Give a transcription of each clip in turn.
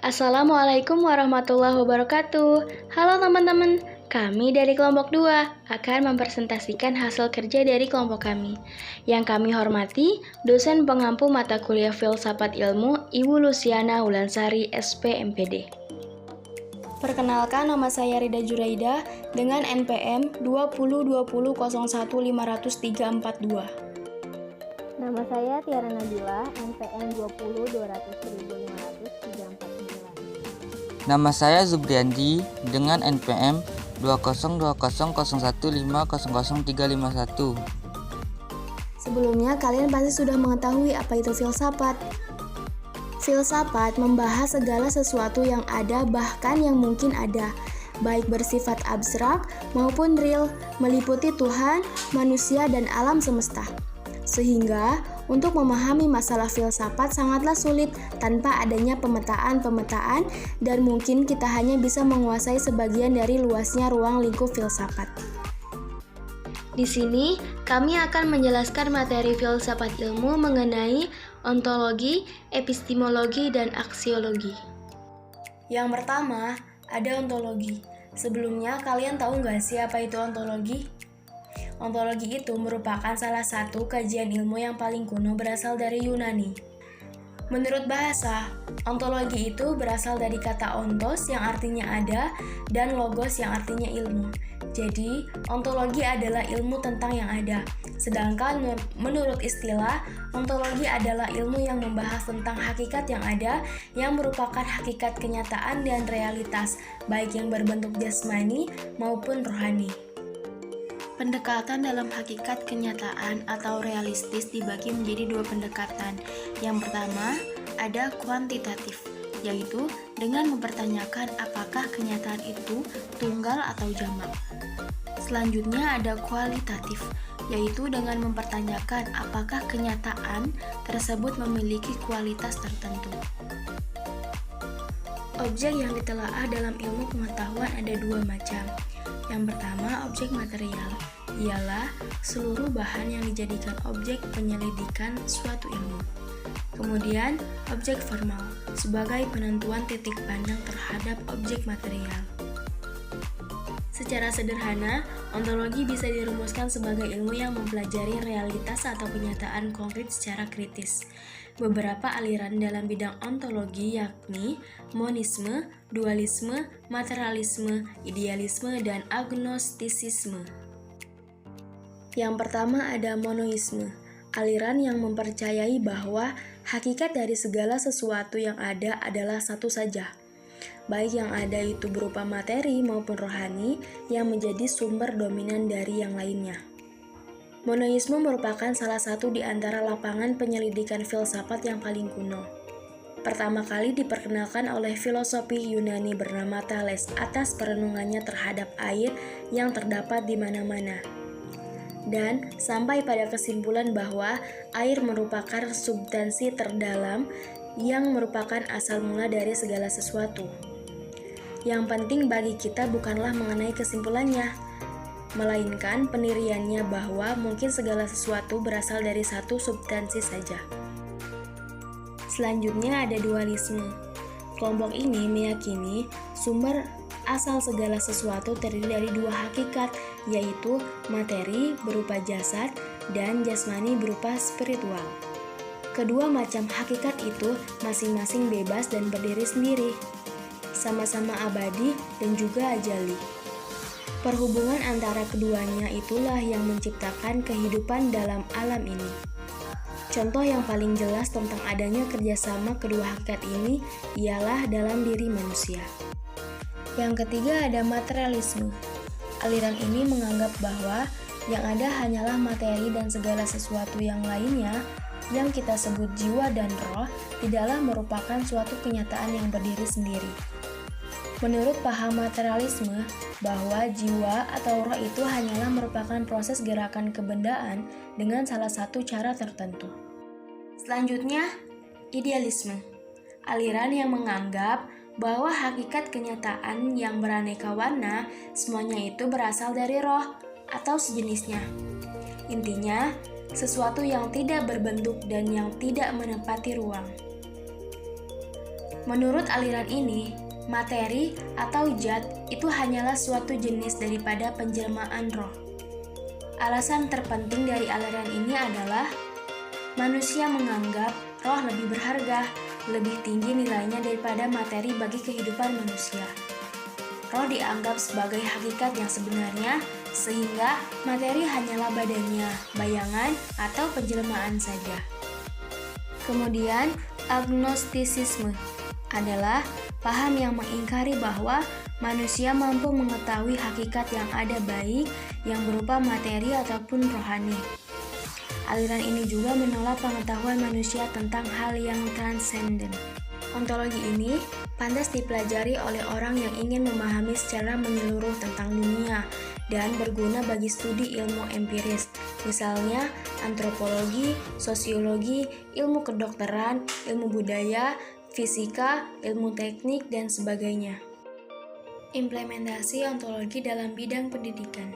Assalamualaikum warahmatullahi wabarakatuh. Halo teman-teman, kami dari kelompok 2 akan mempresentasikan hasil kerja dari kelompok kami. Yang kami hormati, dosen pengampu mata kuliah Filsafat Ilmu, Ibu Luciana Wulansari, SP/MPD. Perkenalkan, nama saya Rida Juraida dengan NPM 202001500342. Nama saya Tiara Nabila, NPM 2020205349. Nama saya Zubriandi dengan NPM 202001500351. Sebelumnya, kalian pasti sudah mengetahui apa itu filsafat. Filsafat membahas segala sesuatu yang ada, bahkan yang mungkin ada, baik bersifat abstrak maupun real, meliputi Tuhan, manusia, dan alam semesta. Sehingga, untuk memahami masalah filsafat sangatlah sulit tanpa adanya pemetaan, dan mungkin kita hanya bisa menguasai sebagian dari luasnya ruang lingkup filsafat. Di sini, kami akan menjelaskan materi filsafat ilmu mengenai ontologi, epistemologi, dan aksiologi. Yang pertama, ada ontologi. Sebelumnya, kalian tahu nggak sih apa itu ontologi? Ontologi itu merupakan salah satu kajian ilmu yang paling kuno berasal dari Yunani. Menurut bahasa, ontologi itu berasal dari kata ontos yang artinya ada dan logos yang artinya ilmu. Jadi, ontologi adalah ilmu tentang yang ada. Sedangkan menurut istilah, ontologi adalah ilmu yang membahas tentang hakikat yang ada yang merupakan hakikat kenyataan dan realitas, baik yang berbentuk jasmani maupun rohani. Pendekatan dalam hakikat kenyataan atau realistis dibagi menjadi dua pendekatan. Yang pertama, ada kuantitatif, yaitu dengan mempertanyakan apakah kenyataan itu tunggal atau jamak. Selanjutnya ada kualitatif, yaitu dengan mempertanyakan apakah kenyataan tersebut memiliki kualitas tertentu. Objek yang ditelaah dalam ilmu pengetahuan ada dua macam. Yang pertama, objek material, ialah seluruh bahan yang dijadikan objek penyelidikan suatu ilmu. Kemudian, objek formal, sebagai penentuan titik pandang terhadap objek material. Secara sederhana, ontologi bisa dirumuskan sebagai ilmu yang mempelajari realitas atau kenyataan konkret secara kritis. Beberapa aliran dalam bidang ontologi yakni monisme, dualisme, materialisme, idealisme, dan agnostisisme. Yang pertama ada monoisme, aliran yang mempercayai bahwa hakikat dari segala sesuatu yang ada adalah satu saja, baik yang ada itu berupa materi maupun rohani yang menjadi sumber dominan dari yang lainnya. Monoisme merupakan salah satu di antara lapangan penyelidikan filsafat yang paling kuno. Pertama kali diperkenalkan oleh filosofi Yunani bernama Thales atas perenungannya terhadap air yang terdapat di mana-mana. Dan sampai pada kesimpulan bahwa air merupakan substansi terdalam yang merupakan asal mula dari segala sesuatu. Yang penting bagi kita bukanlah mengenai kesimpulannya, melainkan pendiriannya bahwa mungkin segala sesuatu berasal dari satu substansi saja. Selanjutnya ada dualisme. Kelompok ini meyakini sumber asal segala sesuatu terdiri dari dua hakikat, yaitu materi berupa jasad dan jasmani berupa spiritual. Kedua macam hakikat itu masing-masing bebas dan berdiri sendiri, sama-sama abadi dan juga ajali. Perhubungan antara keduanya itulah yang menciptakan kehidupan dalam alam ini. Contoh yang paling jelas tentang adanya kerjasama kedua hakikat ini ialah dalam diri manusia. Yang ketiga ada materialisme. Aliran ini menganggap bahwa yang ada hanyalah materi dan segala sesuatu yang lainnya yang kita sebut jiwa dan roh tidaklah merupakan suatu kenyataan yang berdiri sendiri. Menurut paham materialisme, bahwa jiwa atau roh itu hanyalah merupakan proses gerakan kebendaan dengan salah satu cara tertentu. Selanjutnya, idealisme. Aliran yang menganggap bahwa hakikat kenyataan yang beraneka warna semuanya itu berasal dari roh atau sejenisnya. Intinya, sesuatu yang tidak berbentuk dan yang tidak menempati ruang. Menurut aliran ini, materi atau zat itu hanyalah suatu jenis daripada penjelmaan roh. Alasan terpenting dari aliran ini adalah manusia menganggap roh lebih berharga, lebih tinggi nilainya daripada materi bagi kehidupan manusia. Roh dianggap sebagai hakikat yang sebenarnya, sehingga materi hanyalah badannya, bayangan, atau penjelmaan saja. Kemudian, agnostisisme adalah paham yang mengingkari bahwa manusia mampu mengetahui hakikat yang ada baik yang berupa materi ataupun rohani. Aliran ini juga menolak pengetahuan manusia tentang hal yang transenden. Ontologi ini pantas dipelajari oleh orang yang ingin memahami secara menyeluruh tentang dunia dan berguna bagi studi ilmu empiris, misalnya antropologi, sosiologi, ilmu kedokteran, ilmu budaya, fisika, ilmu teknik, dan sebagainya. Implementasi ontologi dalam bidang pendidikan.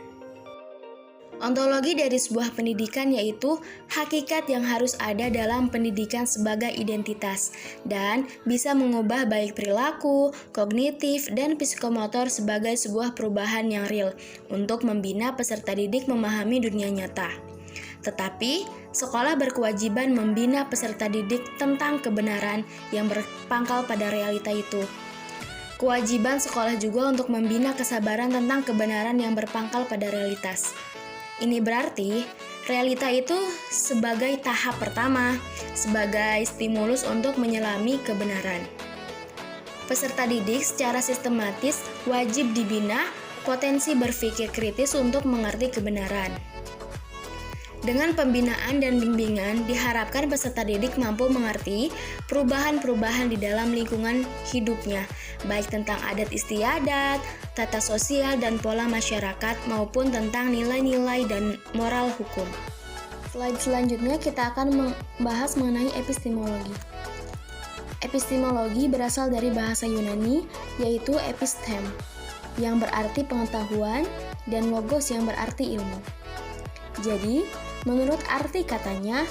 Ontologi dari sebuah pendidikan yaitu hakikat yang harus ada dalam pendidikan sebagai identitas dan bisa mengubah baik perilaku, kognitif, dan psikomotor sebagai sebuah perubahan yang real untuk membina peserta didik memahami dunia nyata. Tetapi, sekolah berkewajiban membina peserta didik tentang kebenaran yang berpangkal pada realita itu. Kewajiban sekolah juga untuk membina kesabaran tentang kebenaran yang berpangkal pada realitas. Ini berarti, realita itu sebagai tahap pertama, sebagai stimulus untuk menyelami kebenaran. Peserta didik secara sistematis wajib dibina potensi berpikir kritis untuk mengerti kebenaran. Dengan pembinaan dan bimbingan, diharapkan peserta didik mampu mengerti perubahan-perubahan di dalam lingkungan hidupnya, baik tentang adat istiadat, tata sosial dan pola masyarakat, maupun tentang nilai-nilai dan moral hukum. Slide selanjutnya kita akan membahas mengenai epistemologi. Epistemologi berasal dari bahasa Yunani, yaitu epistem, yang berarti pengetahuan, dan logos yang berarti ilmu. Jadi, menurut arti katanya,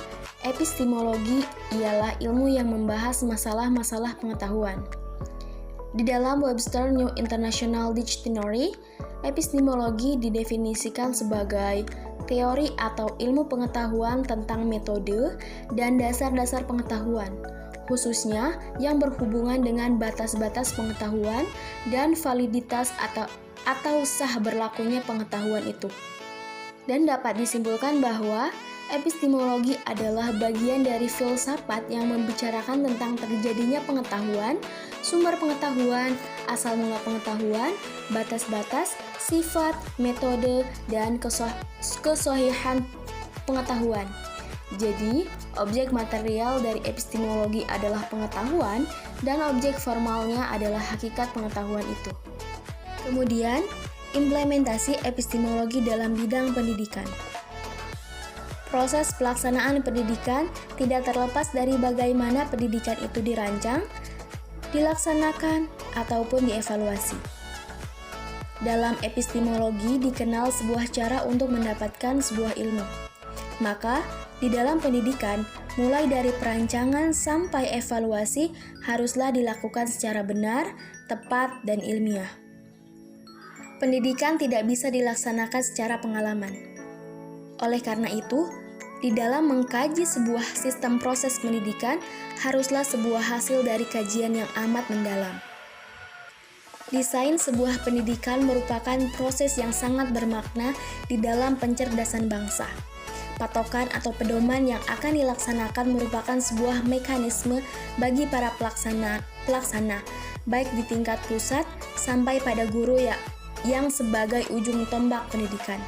epistemologi ialah ilmu yang membahas masalah-masalah pengetahuan. Di dalam Webster New International Dictionary, epistemologi didefinisikan sebagai teori atau ilmu pengetahuan tentang metode dan dasar-dasar pengetahuan, khususnya yang berhubungan dengan batas-batas pengetahuan dan validitas atau sah berlakunya pengetahuan itu. Dan dapat disimpulkan bahwa epistemologi adalah bagian dari filsafat yang membicarakan tentang terjadinya pengetahuan, sumber pengetahuan, asal mula pengetahuan, batas-batas, sifat, metode, dan kesohihan pengetahuan. Jadi, objek material dari epistemologi adalah pengetahuan dan objek formalnya adalah hakikat pengetahuan itu. Kemudian, implementasi epistemologi dalam bidang pendidikan. Proses pelaksanaan pendidikan tidak terlepas dari bagaimana pendidikan itu dirancang, dilaksanakan, ataupun dievaluasi. Dalam epistemologi dikenal sebuah cara untuk mendapatkan sebuah ilmu. Maka, di dalam pendidikan, mulai dari perancangan sampai evaluasi haruslah dilakukan secara benar, tepat, dan ilmiah. Pendidikan tidak bisa dilaksanakan secara pengalaman. Oleh karena itu, di dalam mengkaji sebuah sistem proses pendidikan, haruslah sebuah hasil dari kajian yang amat mendalam. Desain sebuah pendidikan merupakan proses yang sangat bermakna di dalam pencerdasan bangsa. Patokan atau pedoman yang akan dilaksanakan merupakan sebuah mekanisme bagi para pelaksana, baik di tingkat pusat sampai pada guru yang sebagai ujung tombak pendidikan.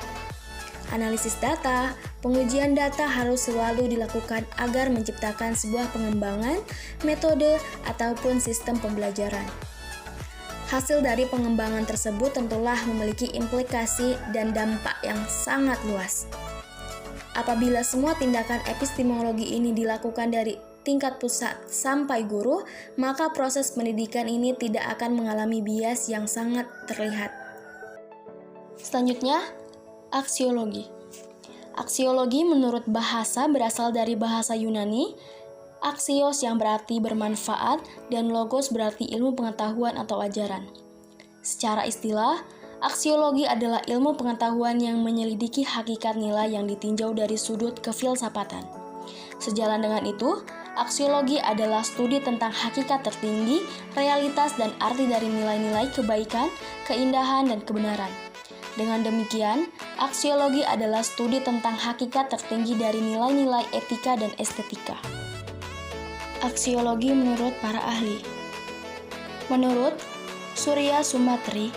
Analisis data, pengujian data harus selalu dilakukan agar menciptakan sebuah pengembangan, metode, ataupun sistem pembelajaran. Hasil dari pengembangan tersebut tentulah memiliki implikasi dan dampak yang sangat luas. Apabila semua tindakan epistemologi ini dilakukan dari tingkat pusat sampai guru, maka proses pendidikan ini tidak akan mengalami bias yang sangat terlihat. Selanjutnya, aksiologi. Aksiologi menurut bahasa berasal dari bahasa Yunani, aksios yang berarti bermanfaat, dan logos berarti ilmu pengetahuan atau ajaran. Secara istilah, aksiologi adalah ilmu pengetahuan yang menyelidiki hakikat nilai yang ditinjau dari sudut kefilsafatan. Sejalan dengan itu, aksiologi adalah studi tentang hakikat tertinggi, realitas, dan arti dari nilai-nilai kebaikan, keindahan, dan kebenaran. Dengan demikian, aksiologi adalah studi tentang hakikat tertinggi dari nilai-nilai etika dan estetika. Aksiologi menurut para ahli. Menurut Surya Sumatri,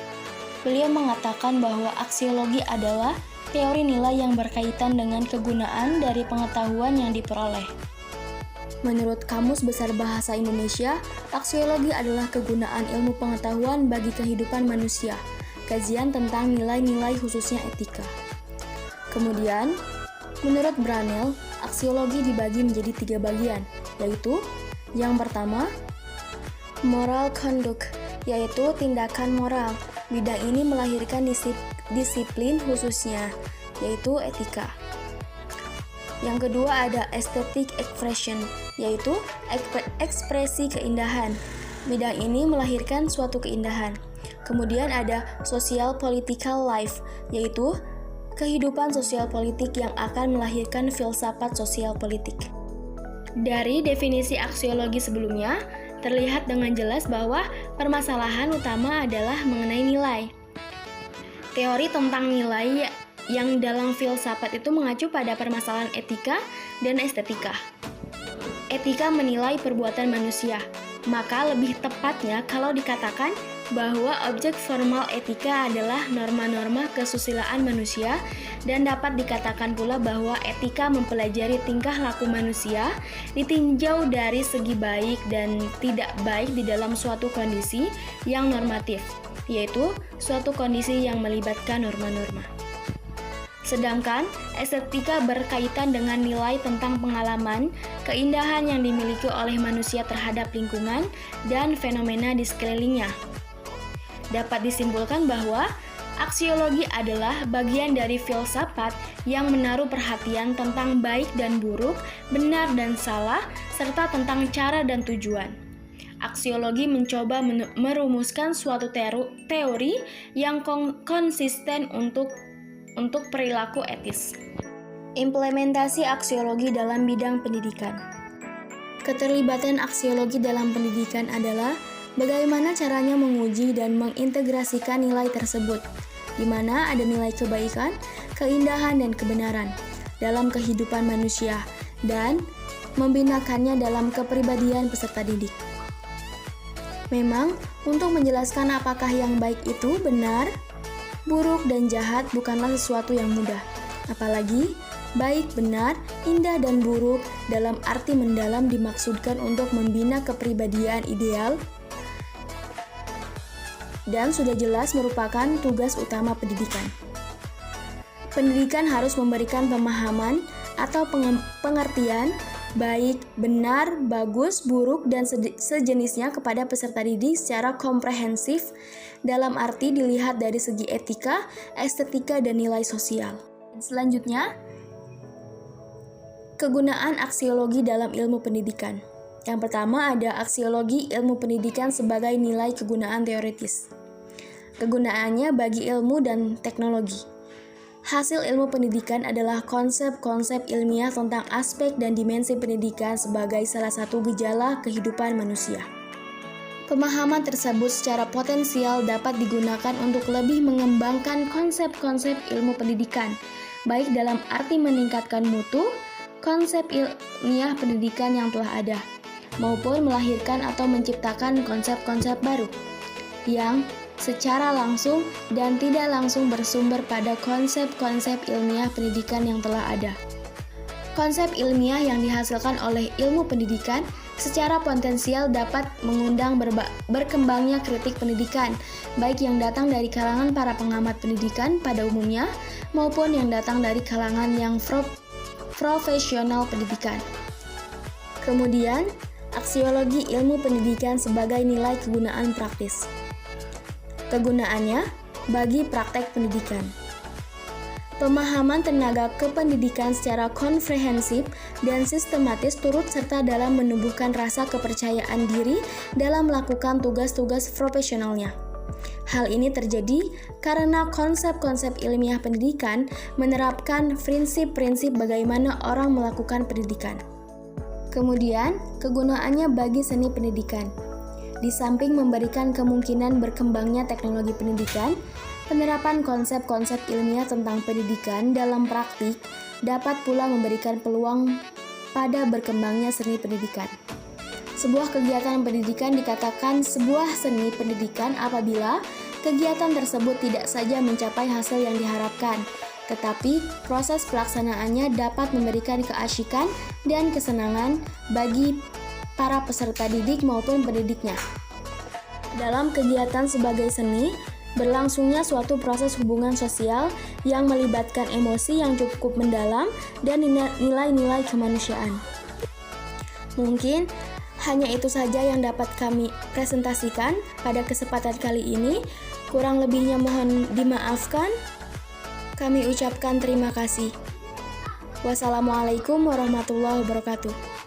beliau mengatakan bahwa aksiologi adalah teori nilai yang berkaitan dengan kegunaan dari pengetahuan yang diperoleh. Menurut Kamus Besar Bahasa Indonesia, aksiologi adalah kegunaan ilmu pengetahuan bagi kehidupan manusia, kajian tentang nilai-nilai khususnya etika. Kemudian, menurut Branel, aksiologi dibagi menjadi 3 bagian, yaitu yang pertama, moral conduct, yaitu tindakan moral. Bidang ini melahirkan disiplin khususnya, yaitu etika. Yang kedua ada aesthetic expression, yaitu ekspresi keindahan. Bidang ini melahirkan suatu keindahan. Kemudian ada social political life, yaitu kehidupan sosial politik yang akan melahirkan filsafat sosial politik. Dari definisi aksiologi sebelumnya, terlihat dengan jelas bahwa permasalahan utama adalah mengenai nilai. Teori tentang nilai yang dalam filsafat itu mengacu pada permasalahan etika dan estetika. Etika menilai perbuatan manusia, maka lebih tepatnya kalau dikatakan bahwa objek formal etika adalah norma-norma kesusilaan manusia, dan dapat dikatakan pula bahwa etika mempelajari tingkah laku manusia ditinjau dari segi baik dan tidak baik di dalam suatu kondisi yang normatif, yaitu suatu kondisi yang melibatkan norma-norma. Sedangkan estetika berkaitan dengan nilai tentang pengalaman, keindahan yang dimiliki oleh manusia terhadap lingkungan dan fenomena di sekelilingnya. Dapat disimpulkan bahwa aksiologi adalah bagian dari filsafat yang menaruh perhatian tentang baik dan buruk, benar dan salah, serta tentang cara dan tujuan. Aksiologi mencoba merumuskan suatu teori yang konsisten untuk perilaku etis. Implementasi aksiologi dalam bidang pendidikan. Keterlibatan aksiologi dalam pendidikan adalah bagaimana caranya menguji dan mengintegrasikan nilai tersebut, di mana ada nilai kebaikan, keindahan, dan kebenaran dalam kehidupan manusia, dan membinakannya dalam kepribadian peserta didik. Memang, untuk menjelaskan apakah yang baik itu benar, buruk, dan jahat bukanlah sesuatu yang mudah. Apalagi, baik, benar, indah, dan buruk dalam arti mendalam dimaksudkan untuk membina kepribadian ideal, dan sudah jelas merupakan tugas utama pendidikan. Pendidikan harus memberikan pemahaman atau pengertian baik, benar, bagus, buruk, dan sejenisnya kepada peserta didik secara komprehensif dalam arti dilihat dari segi etika, estetika, dan nilai sosial. Selanjutnya, kegunaan aksiologi dalam ilmu pendidikan. Yang pertama ada aksiologi ilmu pendidikan sebagai nilai kegunaan teoritis. Kegunaannya bagi ilmu dan teknologi. Hasil ilmu pendidikan adalah konsep-konsep ilmiah tentang aspek dan dimensi pendidikan sebagai salah satu gejala kehidupan manusia. Pemahaman tersebut secara potensial dapat digunakan untuk lebih mengembangkan konsep-konsep ilmu pendidikan, baik dalam arti meningkatkan mutu konsep ilmiah pendidikan yang telah ada, maupun melahirkan atau menciptakan konsep-konsep baru yang secara langsung dan tidak langsung bersumber pada konsep-konsep ilmiah pendidikan yang telah ada. Konsep ilmiah yang dihasilkan oleh ilmu pendidikan secara potensial dapat mengundang berkembangnya kritik pendidikan, baik yang datang dari kalangan para pengamat pendidikan pada umumnya maupun yang datang dari kalangan yang profesional pendidikan. Kemudian, aksiologi ilmu pendidikan sebagai nilai kegunaan praktis. Kegunaannya bagi praktek pendidikan. Pemahaman tenaga kependidikan secara komprehensif dan sistematis turut serta dalam menumbuhkan rasa kepercayaan diri dalam melakukan tugas-tugas profesionalnya. Hal ini terjadi karena konsep-konsep ilmiah pendidikan menerapkan prinsip-prinsip bagaimana orang melakukan pendidikan. Kemudian, kegunaannya bagi seni pendidikan. Di samping memberikan kemungkinan berkembangnya teknologi pendidikan, penerapan konsep-konsep ilmiah tentang pendidikan dalam praktik dapat pula memberikan peluang pada berkembangnya seni pendidikan. Sebuah kegiatan pendidikan dikatakan sebuah seni pendidikan apabila kegiatan tersebut tidak saja mencapai hasil yang diharapkan, tetapi proses pelaksanaannya dapat memberikan keasyikan dan kesenangan bagi para peserta didik maupun pendidiknya. Dalam kegiatan sebagai seni, berlangsungnya suatu proses hubungan sosial yang melibatkan emosi yang cukup mendalam dan nilai-nilai kemanusiaan. Mungkin hanya itu saja yang dapat kami presentasikan pada kesempatan kali ini. Kurang lebihnya mohon dimaafkan. Kami ucapkan terima kasih. Wassalamualaikum warahmatullahi wabarakatuh.